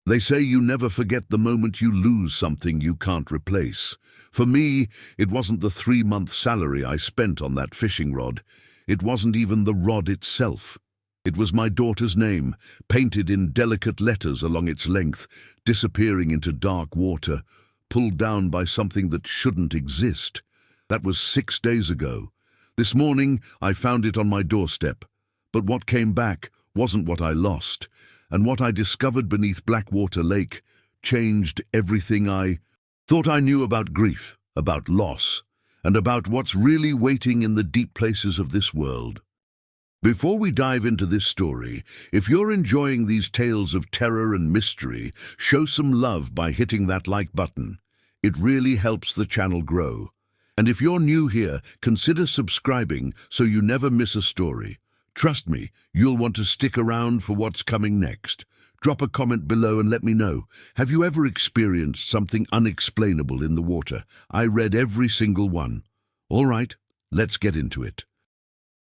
They say you never forget the moment you lose something you can't replace. For me, it wasn't the 3-month salary I spent on that fishing rod. It wasn't even the rod itself. It was my daughter's name, painted in delicate letters along its length, disappearing into dark water, pulled down by something that shouldn't exist. That was 6 days ago. This morning, I found it on my doorstep. But what came back wasn't what I lost, and what I discovered beneath Blackwater Lake changed everything I thought I knew about grief, about loss, and about what's really waiting in the deep places of this world. Before we dive into this story, if you're enjoying these tales of terror and mystery, show some love by hitting that like button. It really helps the channel grow. And if you're new here, consider subscribing so you never miss a story. Trust me, you'll want to stick around for what's coming next. Drop a comment below and let me know. Have you ever experienced something unexplainable in the water? I read every single one. All right, let's get into it.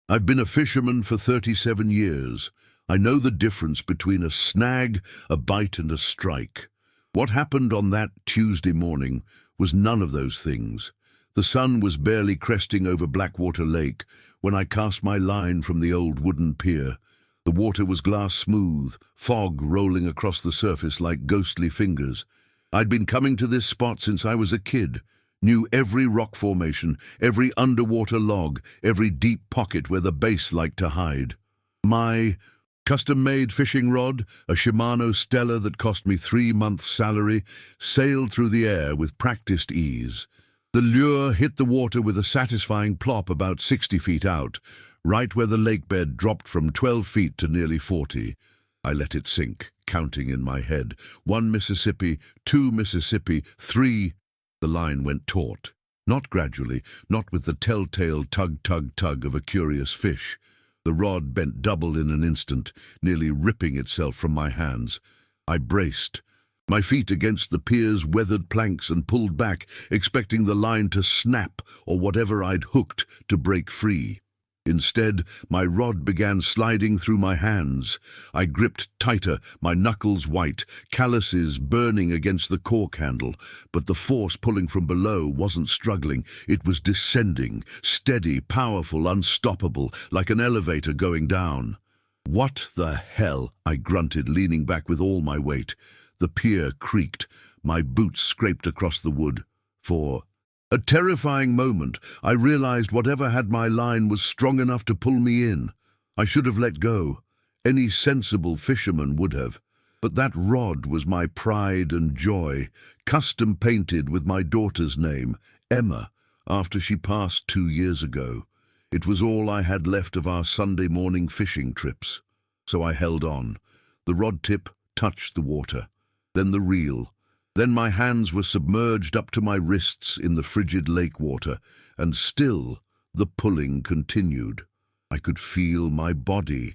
I've been a fisherman for 37 years. I know the difference between a snag, a bite, and a strike. What happened on that Tuesday morning was none of those things. The sun was barely cresting over Blackwater Lake when I cast my line from the old wooden pier. The water was glass smooth, fog rolling across the surface like ghostly fingers. I'd been coming to this spot since I was a kid, knew every rock formation, every underwater log, every deep pocket where the bass liked to hide. My custom-made fishing rod, a Shimano Stella that cost me 3 months' salary, sailed through the air with practiced ease. The lure hit the water with a satisfying plop about 60 feet out, right where the lake bed dropped from 12 feet to nearly 40. I let it sink, counting in my head. 1 Mississippi, 2 Mississippi, 3. The line went taut. Not gradually, not with the telltale tug of a curious fish. The rod bent double in an instant, nearly ripping itself from my hands. I braced, my feet against the pier's weathered planks, and pulled back, expecting the line to snap or whatever I'd hooked to break free. Instead, my rod began sliding through my hands. I gripped tighter, my knuckles white, calluses burning against the cork handle, but the force pulling from below wasn't struggling. It was descending, steady, powerful, unstoppable, like an elevator going down. "What the hell?" I grunted, leaning back with all my weight. The pier creaked. My boots scraped across the wood. For a terrifying moment, I realized whatever had my line was strong enough to pull me in. I should have let go. Any sensible fisherman would have. But that rod was my pride and joy, custom painted with my daughter's name, Emma, after she passed 2 years ago. It was all I had left of our Sunday morning fishing trips. So I held on. The rod tip touched the water, then the reel. Then my hands were submerged up to my wrists in the frigid lake water, and still the pulling continued. I could feel my body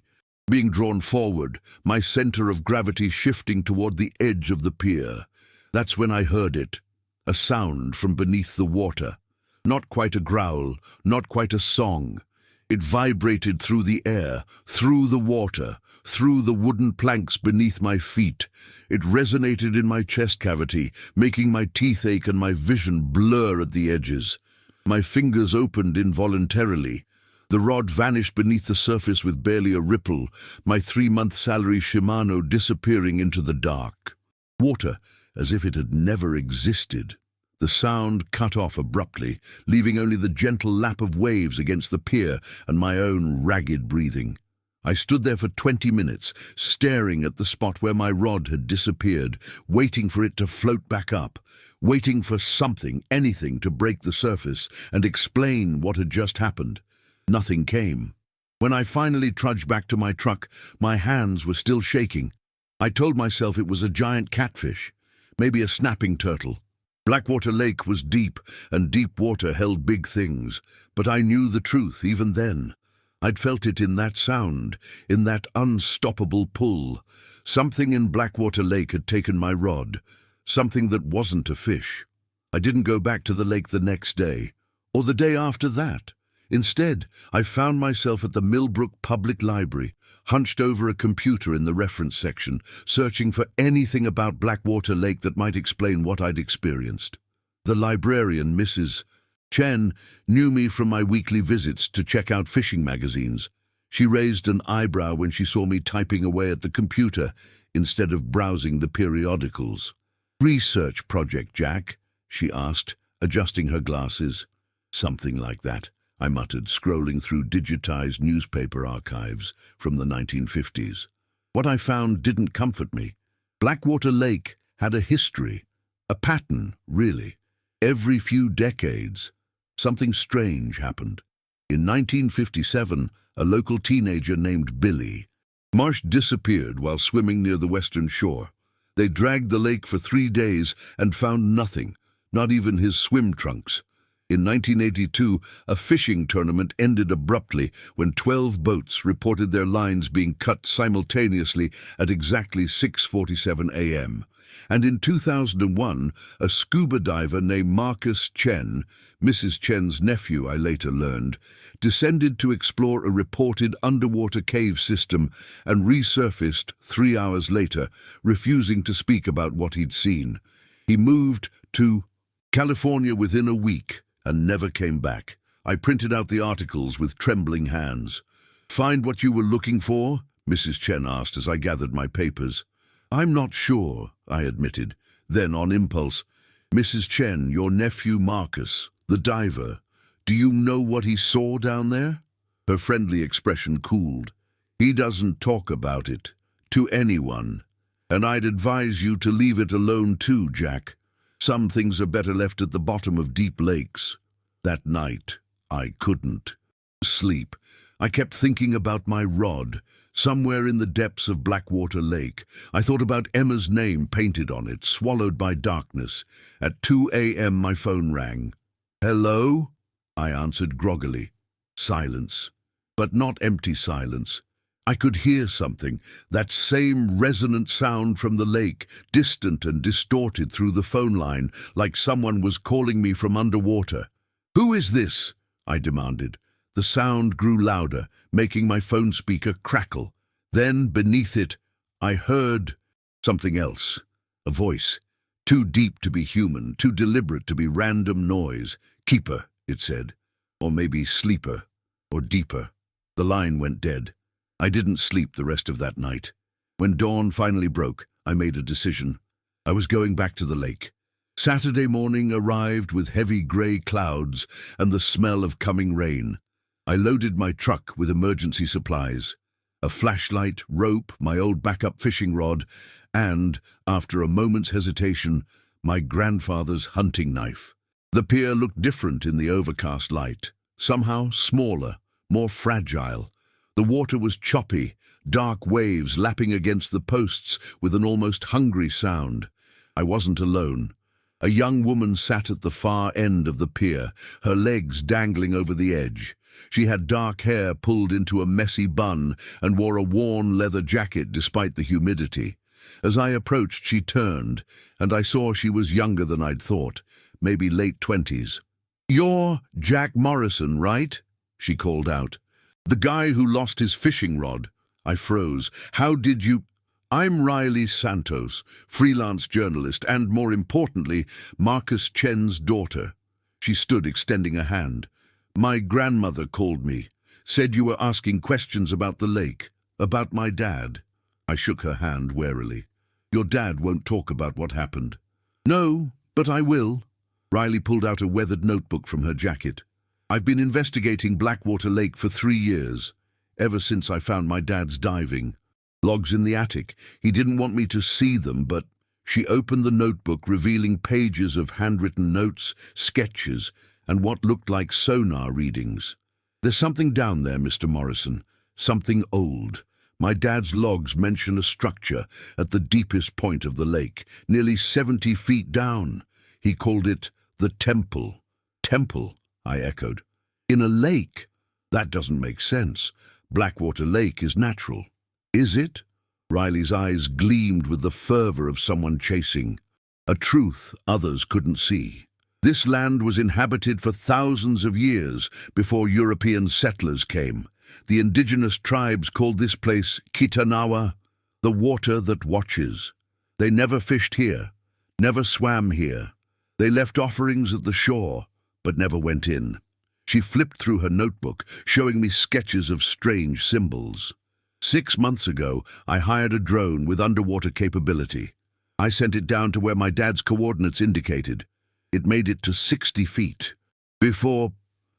being drawn forward, my center of gravity shifting toward the edge of the pier. That's when I heard it, a sound from beneath the water. Not quite a growl, not quite a song. It vibrated through the air, through the water, through the wooden planks beneath my feet. It resonated in my chest cavity, making my teeth ache and my vision blur at the edges. My fingers opened involuntarily. The rod vanished beneath the surface with barely a ripple, my 3-month salary Shimano disappearing into the dark. Water, as if it had never existed. The sound cut off abruptly, leaving only the gentle lap of waves against the pier and my own ragged breathing. I stood there for 20 minutes, staring at the spot where my rod had disappeared, waiting for it to float back up, waiting for something, anything, to break the surface and explain what had just happened. Nothing came. When I finally trudged back to my truck, my hands were still shaking. I told myself it was a giant catfish, maybe a snapping turtle. Blackwater Lake was deep, and deep water held big things, but I knew the truth even then. I'd felt it in that sound, in that unstoppable pull. Something in Blackwater Lake had taken my rod, something that wasn't a fish. I didn't go back to the lake the next day, or the day after that. Instead, I found myself at the Millbrook Public Library, hunched over a computer in the reference section, searching for anything about Blackwater Lake that might explain what I'd experienced. The librarian, Mrs. Chen, knew me from my weekly visits to check out fishing magazines. She raised an eyebrow when she saw me typing away at the computer instead of browsing the periodicals. "Research project, Jack?" she asked, adjusting her glasses. "Something like that," I muttered, scrolling through digitized newspaper archives from the 1950s. What I found didn't comfort me. Blackwater Lake had a history, a pattern, really. Every few decades, something strange happened. In 1957, a local teenager named Billy Marsh disappeared while swimming near the western shore. They dragged the lake for 3 days and found nothing, not even his swim trunks. In 1982, a fishing tournament ended abruptly when 12 boats reported their lines being cut simultaneously at exactly 6:47 a.m. And in 2001, a scuba diver named Marcus Chen, Mrs. Chen's nephew I later learned, descended to explore a reported underwater cave system and resurfaced 3 hours later, refusing to speak about what he'd seen. He moved to California within a week and never came back. I printed out the articles with trembling hands. "Find what you were looking for?" Mrs. Chen asked as I gathered my papers. "I'm not sure," I admitted. Then, on impulse, "Mrs. Chen, your nephew Marcus, the diver, do you know what he saw down there?" Her friendly expression cooled. "He doesn't talk about it to anyone. And I'd advise you to leave it alone too, Jack. Some things are better left at the bottom of deep lakes." That night, I couldn't sleep. I kept thinking about my rod, somewhere in the depths of Blackwater Lake. I thought about Emma's name painted on it, swallowed by darkness. At 2 a.m. my phone rang. "Hello?" I answered groggily. Silence, but not empty silence. I could hear something, that same resonant sound from the lake, distant and distorted through the phone line, like someone was calling me from underwater. "Who is this?" I demanded. The sound grew louder, making my phone speaker crackle. Then, beneath it, I heard something else. A voice, too deep to be human, too deliberate to be random noise. "Keeper," it said. Or maybe sleeper, or deeper. The line went dead. I didn't sleep the rest of that night. When dawn finally broke, I made a decision. I was going back to the lake. Saturday morning arrived with heavy grey clouds and the smell of coming rain. I loaded my truck with emergency supplies. A flashlight, rope, my old backup fishing rod, and, after a moment's hesitation, my grandfather's hunting knife. The pier looked different in the overcast light, somehow smaller, more fragile. The water was choppy, dark waves lapping against the posts with an almost hungry sound. I wasn't alone. A young woman sat at the far end of the pier, her legs dangling over the edge. She had dark hair pulled into a messy bun and wore a worn leather jacket despite the humidity. As I approached, she turned, and I saw she was younger than I'd thought, maybe late 20s. "You're Jack Morrison, right?" she called out. "The guy who lost his fishing rod." I froze. "How did you—" "I'm Riley Santos, freelance journalist, and, more importantly, Marcus Chen's daughter." She stood extending a hand. "My grandmother called me, said you were asking questions about the lake, about my dad." I shook her hand warily. "Your dad won't talk about what happened." "No, but I will." Riley pulled out a weathered notebook from her jacket. "I've been investigating Blackwater Lake for 3 years, ever since I found my dad's diving. Logs in the attic. He didn't want me to see them, but—" She opened the notebook, revealing pages of handwritten notes, sketches, and what looked like sonar readings. "There's something down there, Mr. Morrison, something old. My dad's logs mention a structure at the deepest point of the lake, nearly 70 feet down. He called it the Temple." "Temple?" I echoed. "In a lake? That doesn't make sense. Blackwater Lake is natural." "Is it?" Riley's eyes gleamed with the fervor of someone chasing a truth others couldn't see. "This land was inhabited for thousands of years before European settlers came. The indigenous tribes called this place Kitanawa, the water that watches. They never fished here, never swam here. They left offerings at the shore, but never went in. She flipped through her notebook, showing me sketches of strange symbols. 6 months ago, I hired a drone with underwater capability. I sent it down to where my dad's coordinates indicated. It made it to 60 feet. Before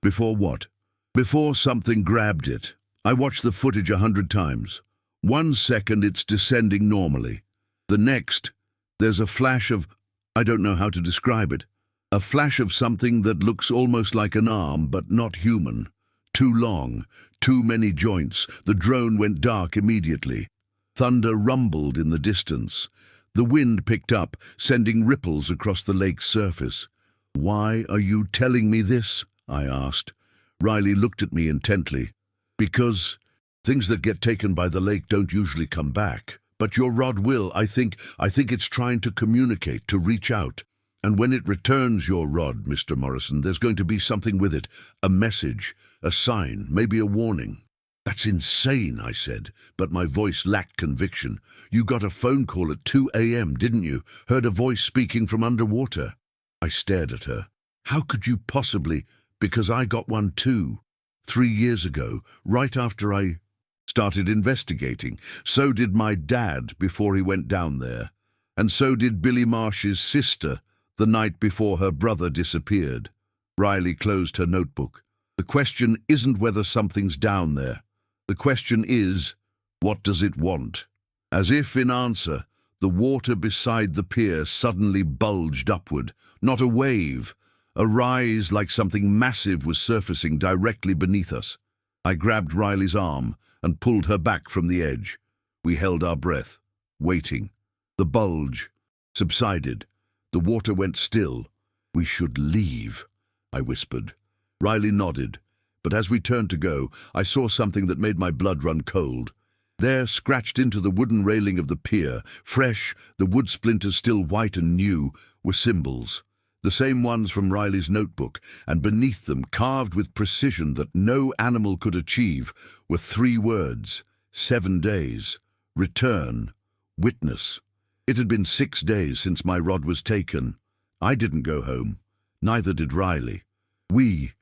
what? Before something grabbed it. I watched the footage 100 times. 1 second it's descending normally. The next, there's a flash of, I don't know how to describe it, a flash of something that looks almost like an arm but not human. Too long, too many joints. The drone went dark immediately. Thunder rumbled in the distance. The wind picked up, sending ripples across the lake's surface. "Why are you telling me this?" I asked. Riley looked at me intently. "Because things that get taken by the lake don't usually come back. But your rod will, I think it's trying to communicate, to reach out. And when it returns your rod, Mr. Morrison, there's going to be something with it. A message, a sign, maybe a warning." "That's insane," I said, but my voice lacked conviction. "You got a phone call at 2 a.m., didn't you? Heard a voice speaking from underwater." I stared at her. "How could you possibly?" "Because I got one too. 3 years ago, right after I started investigating. So did my dad before he went down there. And so did Billy Marsh's sister the night before her brother disappeared." Riley closed her notebook. "The question isn't whether something's down there. The question is, what does it want?" As if in answer, the water beside the pier suddenly bulged upward. Not a wave, a rise like something massive was surfacing directly beneath us. I grabbed Riley's arm and pulled her back from the edge. We held our breath, waiting. The bulge subsided. The water went still. "We should leave," I whispered. Riley nodded, but as we turned to go, I saw something that made my blood run cold. There, scratched into the wooden railing of the pier, fresh, the wood splinters still white and new, were symbols. The same ones from Riley's notebook, and beneath them, carved with precision that no animal could achieve, were 3 words: 7 days, return, witness. It had been 6 days since my rod was taken. I didn't go home. Neither did Riley. We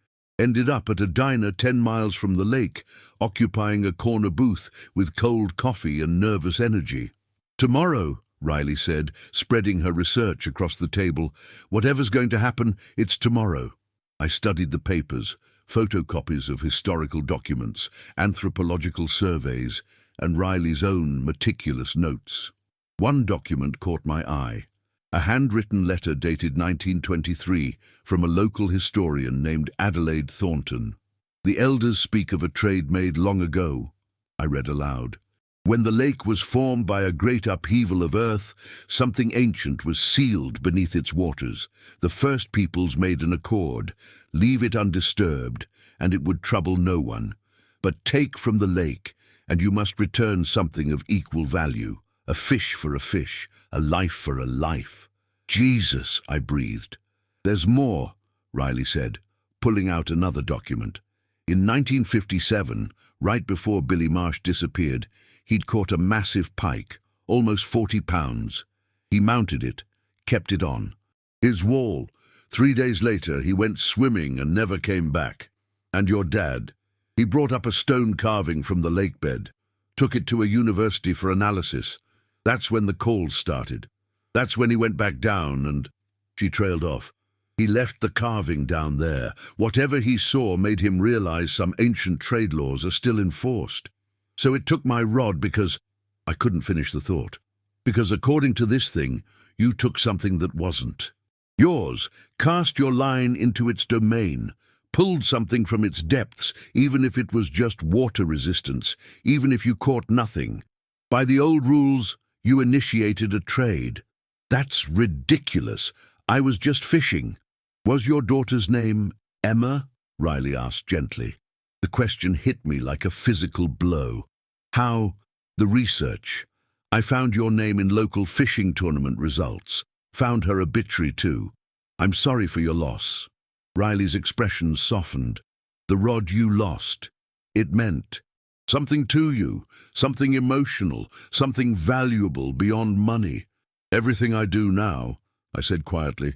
ended up at a diner 10 miles from the lake, occupying a corner booth with cold coffee and nervous energy. "Tomorrow," Riley said, spreading her research across the table. "Whatever's going to happen, it's tomorrow." I studied the papers, photocopies of historical documents, anthropological surveys, and Riley's own meticulous notes. One document caught my eye. A handwritten letter dated 1923 from a local historian named Adelaide Thornton. "The elders speak of a trade made long ago," I read aloud. "When the lake was formed by a great upheaval of earth, something ancient was sealed beneath its waters. The first peoples made an accord, leave it undisturbed, and it would trouble no one. But take from the lake, and you must return something of equal value. A fish for a fish, a life for a life." "Jesus," I breathed. "There's more," Riley said, pulling out another document. In 1957, right before Billy Marsh disappeared, he'd caught a massive pike, almost 40 pounds. He mounted it, kept it on his wall. 3 days later, he went swimming and never came back. And your dad, he brought up a stone carving from the lake bed, took it to a university for analysis. That's when the calls started. That's when he went back down and..." She trailed off. "He left the carving down there. Whatever he saw made him realize some ancient trade laws are still enforced. So it took my rod because..." I couldn't finish the thought. "Because according to this thing, you took something that wasn't yours, cast your line into its domain, pulled something from its depths, even if it was just water resistance, even if you caught nothing. By the old rules, you initiated a trade. That's ridiculous. I was just fishing." "Was your daughter's name Emma?" Riley asked gently. The question hit me like a physical blow. "How?" "The research. I found your name in local fishing tournament results. Found her obituary too. I'm sorry for your loss." Riley's expression softened. "The rod you lost. It meant something to you, something emotional, something valuable beyond money. Everything I do now, I said quietly,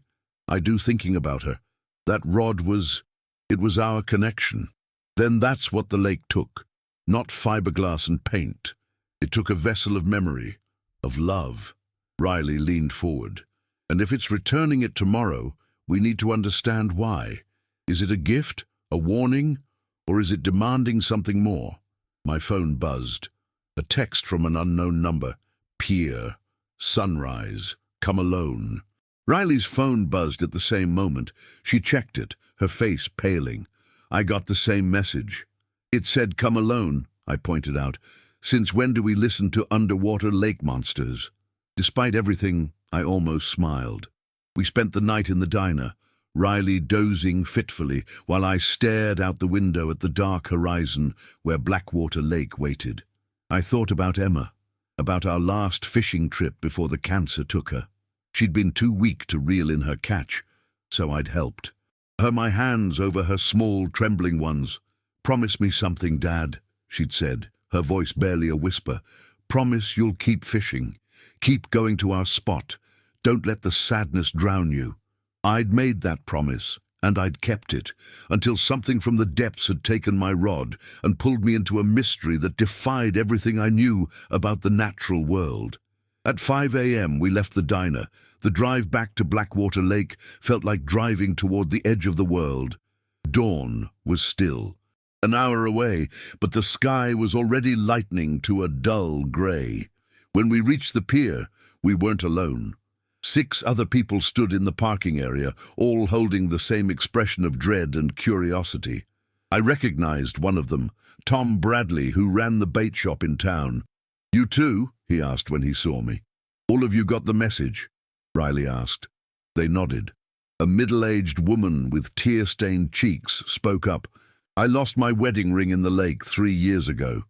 I do thinking about her. That rod it was our connection. Then that's what the lake took. Not fiberglass and paint. It took a vessel of memory, of love. Riley leaned forward. And if it's returning it tomorrow, we need to understand why. Is it a gift, a warning, or is it demanding something more? My phone buzzed. A text from an unknown number. Pier. Sunrise. Come alone. Riley's phone buzzed at the same moment. She checked it, her face paling. I got the same message. It said, come alone, I pointed out. Since when do we listen to underwater lake monsters? Despite everything, I almost smiled. We spent the night in the diner, Riley dozing fitfully while I stared out the window at the dark horizon where Blackwater Lake waited. I thought about Emma, about our last fishing trip before the cancer took her. She'd been too weak to reel in her catch, so I'd helped. My hands over her small, trembling ones. Promise me something, Dad, she'd said, her voice barely a whisper. Promise you'll keep fishing. Keep going to our spot. Don't let the sadness drown you. I'd made that promise, and I'd kept it, until something from the depths had taken my rod and pulled me into a mystery that defied everything I knew about the natural world. At 5 a.m. we left the diner. The drive back to Blackwater Lake felt like driving toward the edge of the world. Dawn was still. An hour away, but the sky was already lightening to a dull grey. When we reached the pier, we weren't alone. 6 other people stood in the parking area, all holding the same expression of dread and curiosity. I recognized one of them, Tom Bradley, who ran the bait shop in town. You too? He asked when he saw me. All of you got the message? Riley asked. They nodded. A middle-aged woman with tear-stained cheeks spoke up. I lost my wedding ring in the lake 3 years ago.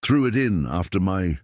Threw it in after my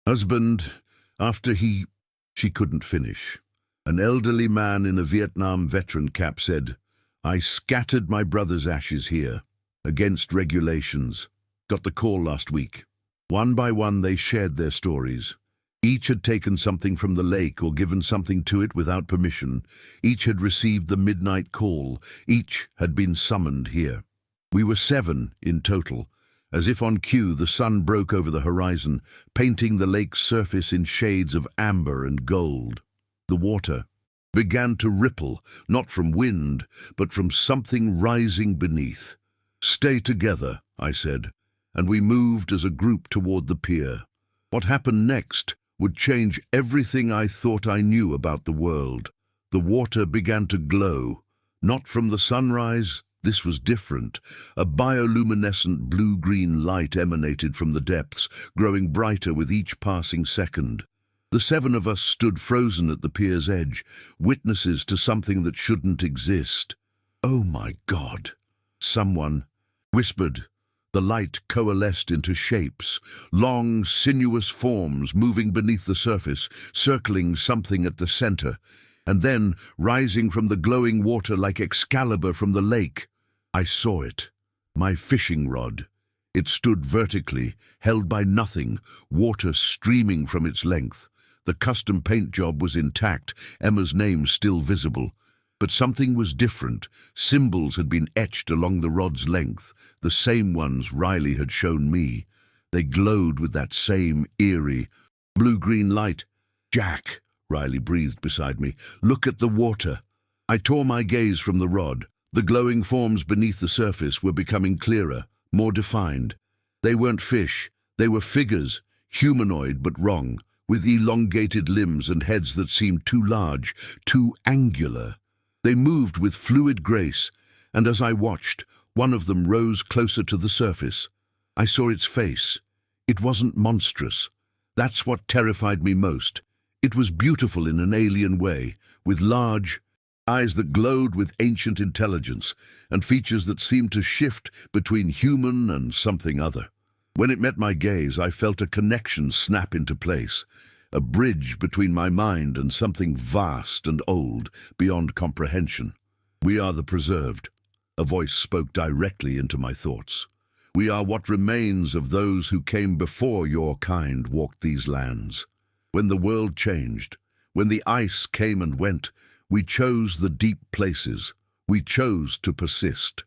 husband, after he... She couldn't finish. An elderly man in a Vietnam veteran cap said, I scattered my brother's ashes here, against regulations. Got the call last week. One by one they shared their stories. Each had taken something from the lake or given something to it without permission. Each had received the midnight call. Each had been summoned here. We were 7 in total. As if on cue, the sun broke over the horizon, painting the lake's surface in shades of amber and gold. The water began to ripple, not from wind, but from something rising beneath. Stay together, I said, and we moved as a group toward the pier. What happened next would change everything I thought I knew about the world. The water began to glow, not from the sunrise. This was different. A bioluminescent blue-green light emanated from the depths, growing brighter with each passing second. The 7 of us stood frozen at the pier's edge, witnesses to something that shouldn't exist. Oh my God! Someone whispered. The light coalesced into shapes, long, sinuous forms moving beneath the surface, circling something at the center, and then rising from the glowing water like Excalibur from the lake. I saw it. My fishing rod. It stood vertically, held by nothing, water streaming from its length. The custom paint job was intact, Emma's name still visible. But something was different. Symbols had been etched along the rod's length, the same ones Riley had shown me. They glowed with that same eerie, blue-green light. Jack, Riley breathed beside me, look at the water. I tore my gaze from the rod. The glowing forms beneath the surface were becoming clearer, more defined. They weren't fish. They were figures, humanoid but wrong, with elongated limbs and heads that seemed too large, too angular. They moved with fluid grace, and as I watched, one of them rose closer to the surface. I saw its face. It wasn't monstrous. That's what terrified me most. It was beautiful in an alien way, with large eyes that glowed with ancient intelligence, and features that seemed to shift between human and something other. When it met my gaze, I felt a connection snap into place, a bridge between my mind and something vast and old, beyond comprehension. We are the preserved. A voice spoke directly into my thoughts. We are what remains of those who came before your kind walked these lands. When the world changed, when the ice came and went, we chose the deep places. We chose to persist.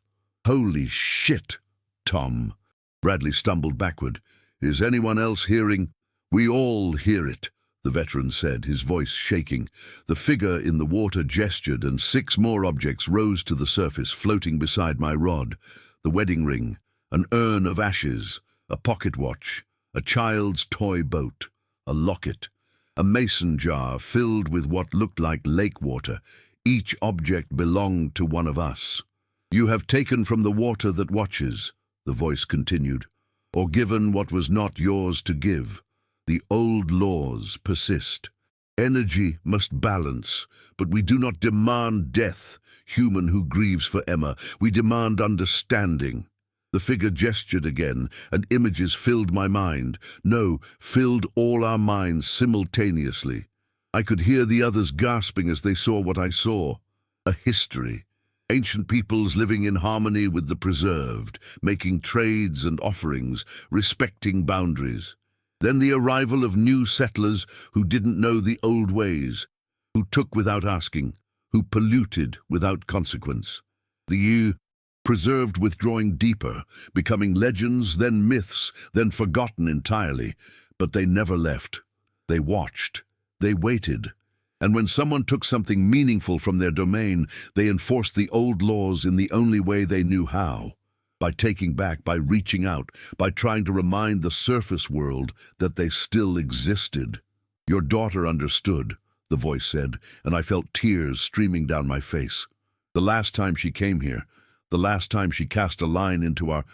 Holy shit, Tom. Bradley stumbled backward. Is anyone else hearing? We all hear it, the veteran said, his voice shaking. The figure in the water gestured, and 6 more objects rose to the surface, floating beside my rod. The wedding ring, an urn of ashes, a pocket watch, a child's toy boat, a locket, a mason jar filled with what looked like lake water. Each object belonged to one of us. You have taken from the water that watches, the voice continued, or given what was not yours to give. The old laws persist. Energy must balance, but we do not demand death, human who grieves for Emma. We demand understanding. The figure gestured again, and images filled my mind. No, filled all our minds simultaneously. I could hear the others gasping as they saw what I saw. A history. Ancient peoples living in harmony with the preserved, making trades and offerings, respecting boundaries. Then the arrival of new settlers who didn't know the old ways, who took without asking, who polluted without consequence. The preserved withdrawing deeper, becoming legends, then myths, then forgotten entirely. But they never left. They watched. They waited. And when someone took something meaningful from their domain, they enforced the old laws in the only way they knew how. By taking back, by reaching out, by trying to remind the surface world that they still existed. Your daughter understood, the voice said, and I felt tears streaming down my face. The last time she came here, the last time she cast a line into our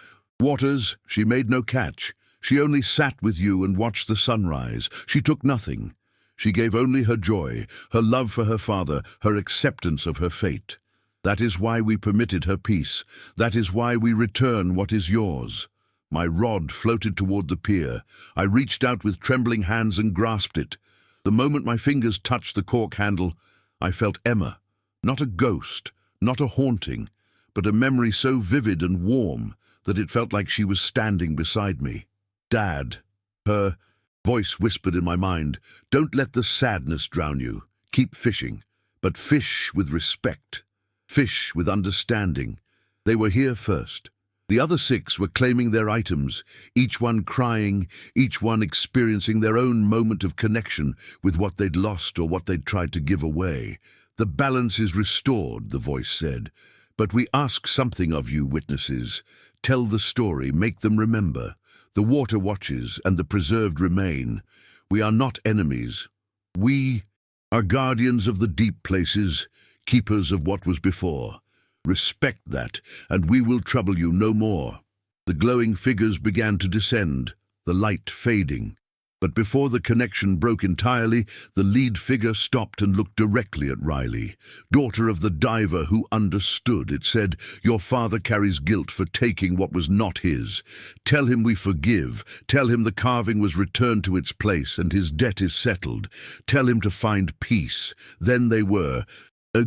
waters, she made no catch. She only sat with you and watched the sunrise. She took nothing. She gave only her joy, her love for her father, her acceptance of her fate. That is why we permitted her peace. That is why we return what is yours. My rod floated toward the pier. I reached out with trembling hands and grasped it. The moment my fingers touched the cork handle, I felt Emma, not a ghost, not a haunting, but a memory so vivid and warm that it felt like she was standing beside me. Dad, her voice whispered in my mind, don't let the sadness drown you. Keep fishing, but fish with respect. Fish with understanding. They were here first. The other 6 were claiming their items, each one crying, each one experiencing their own moment of connection with what they'd lost or what they'd tried to give away. The balance is restored, the voice said. But we ask something of you, witnesses. Tell the story, make them remember. The water watches and the preserved remain. We are not enemies. We are guardians of the deep places, keepers of what was before. Respect that, and we will trouble you no more. The glowing figures began to descend, the light fading. But before the connection broke entirely, the lead figure stopped and looked directly at Riley, daughter of the diver who understood. It said, your father carries guilt for taking what was not his. Tell him we forgive. Tell him the carving was returned to its place and his debt is settled. Tell him to find peace. Then they were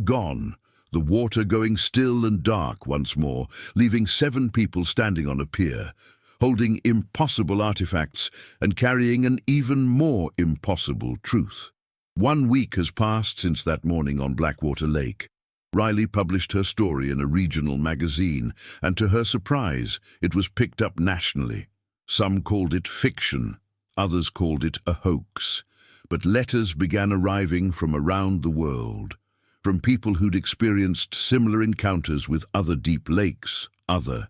gone, the water going still and dark once more, leaving 7 people standing on a pier, holding impossible artifacts and carrying an even more impossible truth. 1 week has passed since that morning on Blackwater Lake. Riley published her story in a regional magazine, and to her surprise, it was picked up nationally. Some called it fiction, others called it a hoax. But letters began arriving from around the world, from people who'd experienced similar encounters with other deep lakes, other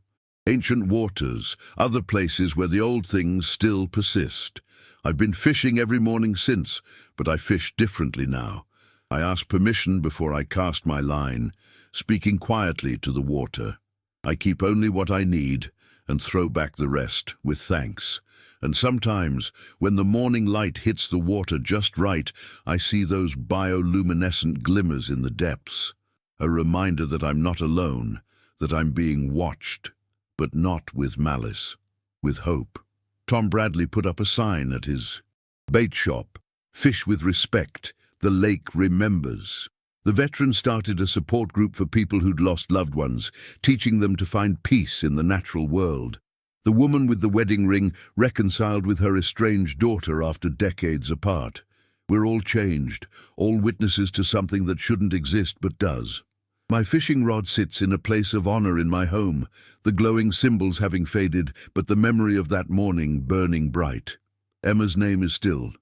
ancient waters, other places where the old things still persist. I've been fishing every morning since, but I fish differently now. I ask permission before I cast my line, speaking quietly to the water. I keep only what I need and throw back the rest with thanks. And sometimes, when the morning light hits the water just right, I see those bioluminescent glimmers in the depths, a reminder that I'm not alone, that I'm being watched. But not with malice, with hope. Tom Bradley put up a sign at his bait shop. Fish with respect, the lake remembers. The veteran started a support group for people who'd lost loved ones, teaching them to find peace in the natural world. The woman with the wedding ring reconciled with her estranged daughter after decades apart. We're all changed, all witnesses to something that shouldn't exist but does. My fishing rod sits in a place of honor in my home, the glowing symbols having faded, but the memory of that morning burning bright. Emma's name is still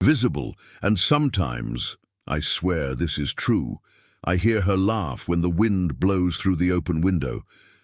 visible, and sometimes, I swear this is true, I hear her laugh when the wind blows through the open window.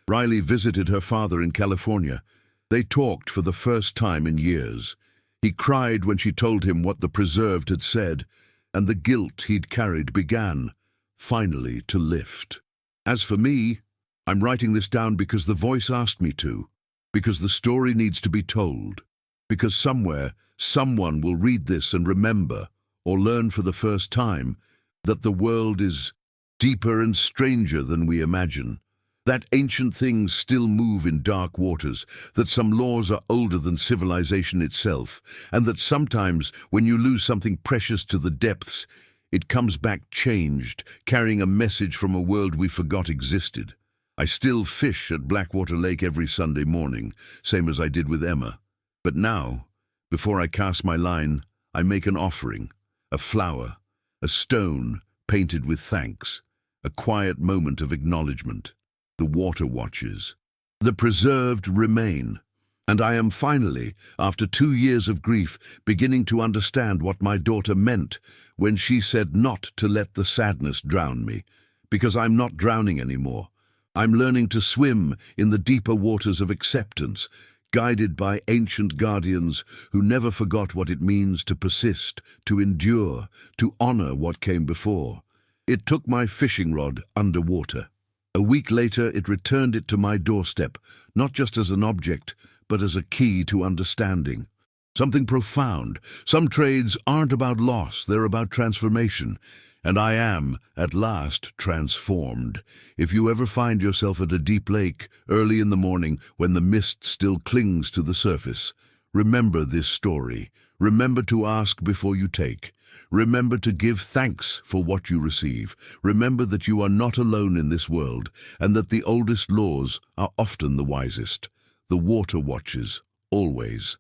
Riley visited her father in California. They talked for the first time in years. He cried when she told him what the preserved had said, and the guilt he'd carried began, finally, to lift. As for me, I'm writing this down because the voice asked me to, because the story needs to be told, because somewhere, someone will read this and remember, or learn for the first time, that the world is deeper and stranger than we imagine, that ancient things still move in dark waters, that some laws are older than civilization itself, and that sometimes, when you lose something precious to the depths, it comes back changed, carrying a message from a world we forgot existed. I still fish at Blackwater Lake every Sunday morning, same as I did with Emma. But now, before I cast my line, I make an offering, a flower, a stone painted with thanks, a quiet moment of acknowledgement. The water watches. The preserved remain. And I am finally, after 2 years of grief, beginning to understand what my daughter meant when she said not to let the sadness drown me, because I'm not drowning anymore. I'm learning to swim in the deeper waters of acceptance, guided by ancient guardians who never forgot what it means to persist, to endure, to honor what came before. It took my fishing rod underwater. A week later, it returned it to my doorstep, not just as an object, but as a key to understanding. Something profound. Some trades aren't about loss, they're about transformation. And I am, at last, transformed. If you ever find yourself at a deep lake, early in the morning, when the mist still clings to the surface, remember this story. Remember to ask before you take. Remember to give thanks for what you receive. Remember that you are not alone in this world, and that the oldest laws are often the wisest. The water watches, always.